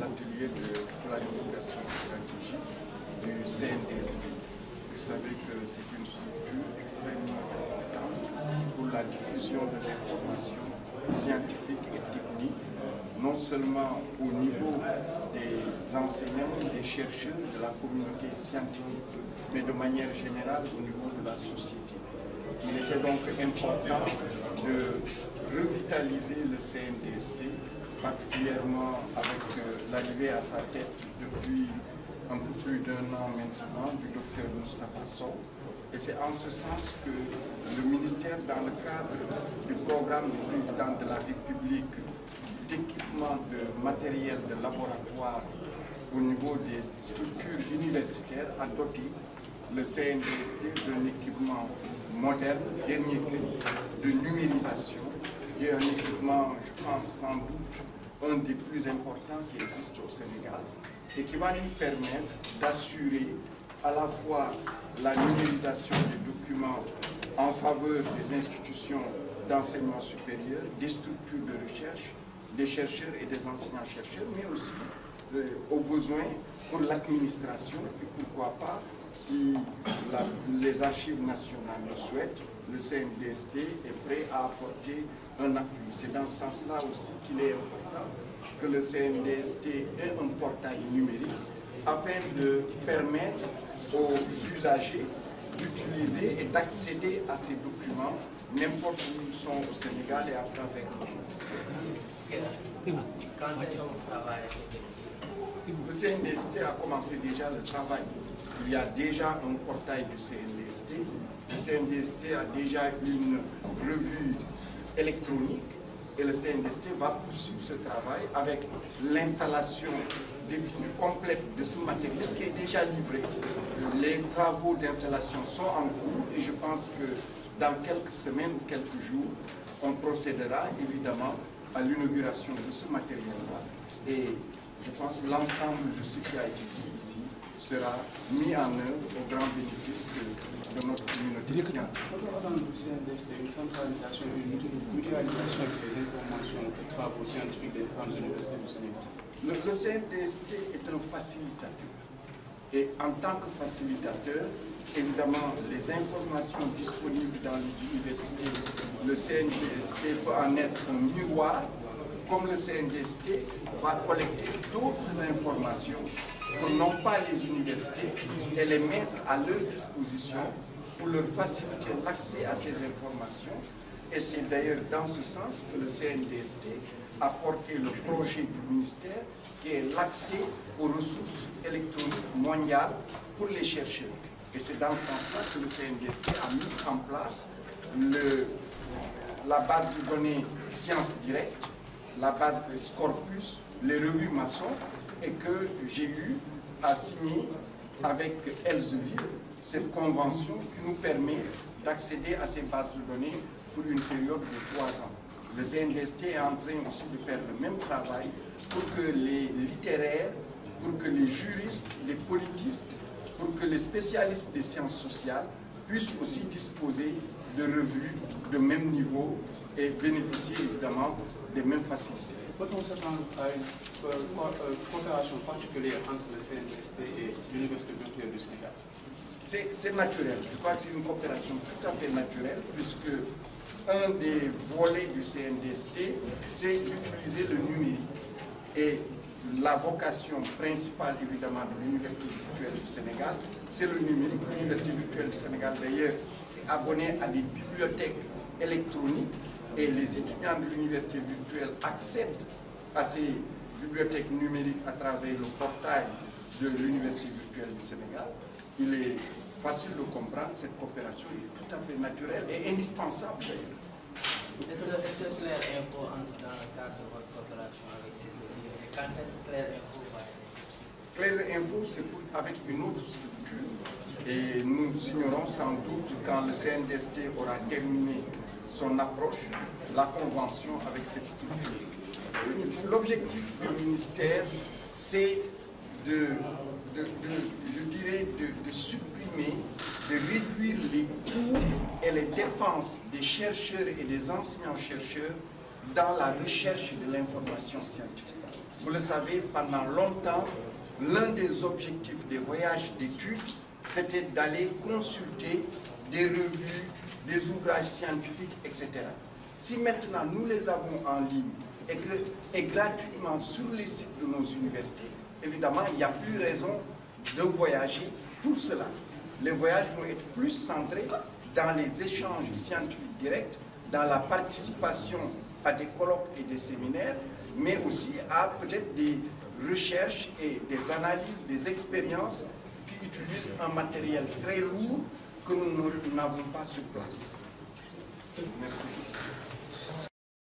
l'atelier de planification stratégique du CNDSP. Vous savez que c'est une structure extrêmement importante pour la diffusion de l'information scientifique et technique, non seulement au niveau des enseignants, des chercheurs, de la communauté scientifique, mais de manière générale au niveau de la société. Il était donc important de revitaliser le CNDST, particulièrement avec l'arrivée à sa tête depuis un peu plus d'1 an maintenant du docteur Moustapha Sow. Et c'est en ce sens que le ministère, dans le cadre du programme du président de la République d'équipement de matériel de laboratoire au niveau des structures universitaires, a doté le CNDST d'un équipement moderne, dernier cri, de numérisation, et un équipement, je pense sans doute, un des plus importants qui existe au Sénégal, et qui va nous permettre d'assurer à la fois la numérisation des documents en faveur des institutions d'enseignement supérieur, des structures de recherche, des chercheurs et des enseignants-chercheurs, mais aussi aux besoins pour l'administration, et pourquoi pas, si les archives nationales le souhaitent, le CNDST est prêt à apporter un appui. C'est dans ce sens-là aussi qu'il est important que le CNDST ait un portail numérique afin de permettre aux usagers d'utiliser et d'accéder à ces documents n'importe où ils sont au Sénégal et à travers le monde. Le CNDST a commencé déjà le travail. Il y a déjà un portail du CNDST. Le CNDST a déjà une revue électronique et le CNDST va poursuivre ce travail avec l'installation définie complète de ce matériel qui est déjà livré. Les travaux d'installation sont en cours et je pense que dans quelques semaines ou quelques jours, on procédera évidemment à l'inauguration de ce matériel-là. Et je pense que l'ensemble de ce qui a été dit ici sera mis en œuvre au grand bénéfice de notre communauté scientifique. Une centralisation et une mutualisation des informations et travaux scientifiques des grandes universités du Sénégal. Le CNDST est un facilitateur. Et en tant que facilitateur, évidemment, les informations disponibles dans les universités, le CNDST peut en être un miroir, comme le CNDST va collecter d'autres informations que n'ont pas les universités et les mettre à leur disposition pour leur faciliter l'accès à ces informations. Et c'est d'ailleurs dans ce sens que le CNDST a porté le projet du ministère qui est l'accès aux ressources électroniques mondiales pour les chercheurs. Et c'est dans ce sens-là que le CNDST a mis en place la base de données Sciences Directes, la base de Scopus, les revues maçons, et que j'ai eu à signer avec Elsevier cette convention qui nous permet d'accéder à ces bases de données pour une période de 3 ans. Le CNDST est en train aussi de faire le même travail pour que les littéraires, pour que les juristes, les politistes, pour que les spécialistes des sciences sociales puissent aussi disposer de revues de même niveau et bénéficier évidemment des mêmes facilités. Peut-on s'attendre à une coopération particulière entre le CNDST et l'Université virtuelle du Sénégal? C'est naturel. Je crois que c'est une coopération tout à fait naturelle, puisque un des volets du CNDST, c'est d'utiliser le numérique. Et la vocation principale, évidemment, de l'Université virtuelle du Sénégal, c'est le numérique. L'Université virtuelle du Sénégal, d'ailleurs, est abonnée à des bibliothèques électroniques et les étudiants de l'Université virtuelle accèdent à ces bibliothèques numériques à travers le portail de l'Université virtuelle du Sénégal. Il est facile de comprendre, cette coopération est tout à fait naturelle et indispensable d'ailleurs. Est-ce que Claire Info entre dans le cadre de votre coopération avec les universités? Quand est-ce que Claire Info va être? Claire Info, c'est avec une autre structure et nous ignorons sans doute quand le CNDST aura terminé son approche, la convention avec cette structure. L'objectif du ministère, c'est de supprimer, de réduire les coûts et les dépenses des chercheurs et des enseignants-chercheurs dans la recherche de l'information scientifique. Vous le savez, pendant longtemps, l'un des objectifs des voyages d'études, c'était d'aller consulter des revues, des ouvrages scientifiques, etc. Si maintenant nous les avons en ligne et gratuitement sur les sites de nos universités, évidemment, il n'y a plus raison de voyager pour cela. Les voyages vont être plus centrés dans les échanges scientifiques directs, dans la participation à des colloques et des séminaires, mais aussi à peut-être des recherches et des analyses, des expériences qui utilisent un matériel très lourd que nous n'avons pas sur place. Merci.